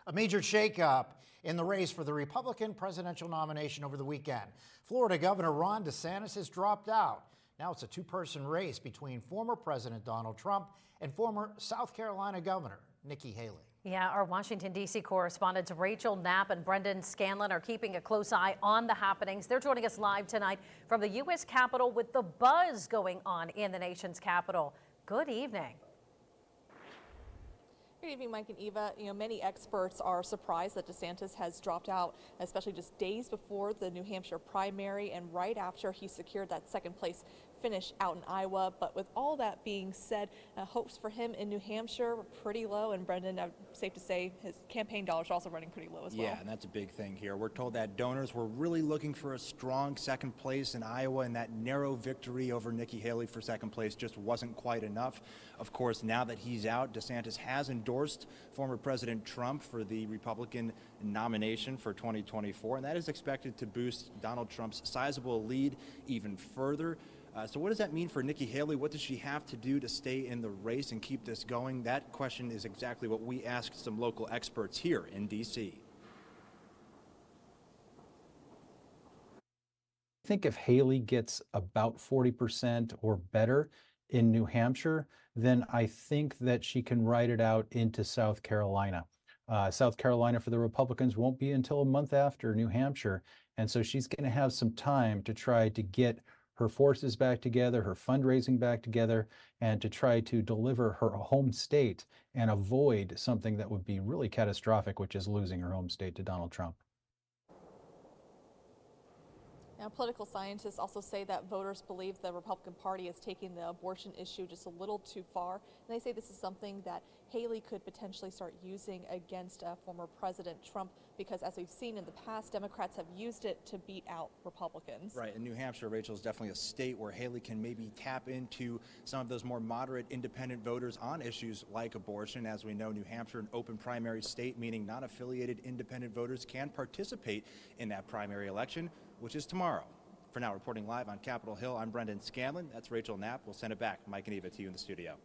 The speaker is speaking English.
A major shakeup in the race for the Republican presidential nomination over the weekend. Florida Governor Ron DeSantis has dropped out. Now it's a two-person race between former President Donald Trump and former South Carolina Governor Nikki Haley. Yeah, our Washington, D.C. correspondents Rachel Knapp and Brendan Scanlon are keeping a close eye on the happenings. They're joining us live tonight from the U.S. Capitol with the buzz going on in the nation's capital. Good evening. Good evening, Mike and Eva. Many experts are surprised that DeSantis has dropped out, especially just days before the New Hampshire primary and right after he secured that second place finish out in Iowa. But with all that being said, hopes for him in New Hampshire were pretty low. And Brendan, safe to say his campaign dollars are also running pretty low as well. Yeah, and that's a big thing here. We're told that donors were really looking for a strong second place in Iowa, and that narrow victory over Nikki Haley for second place just wasn't quite enough. Of course, now that he's out, DeSantis has endorsed former President Trump for the Republican nomination for 2024, and that is expected to boost Donald Trump's sizable lead even further. So what does that mean for Nikki Haley? What does she have to do to stay in the race and keep this going? That question is exactly what we asked some local experts here in D.C. I think if Haley gets about 40% or better in New Hampshire, then I think that she can ride it out into South Carolina. South Carolina for the Republicans won't be until a month after New Hampshire. And so she's going to have some time to try to get her forces back together, her fundraising back together, and to try to deliver her home state and avoid something that would be really catastrophic, which is losing her home state to Donald Trump. Now, political scientists also say that voters believe the Republican Party is taking the abortion issue just a little too far. And they say this is something that Haley could potentially start using against former President Trump, because as we've seen in the past, Democrats have used it to beat out Republicans. Right. In New Hampshire, Rachel, is definitely a state where Haley can maybe tap into some of those more moderate independent voters on issues like abortion. As we know, New Hampshire, an open primary state, meaning non-affiliated independent voters can participate in that primary election, which is tomorrow. For now, reporting live on Capitol Hill, I'm Brendan Scanlon. That's Rachel Knapp. We'll send it back, Mike and Eva, to you in the studio.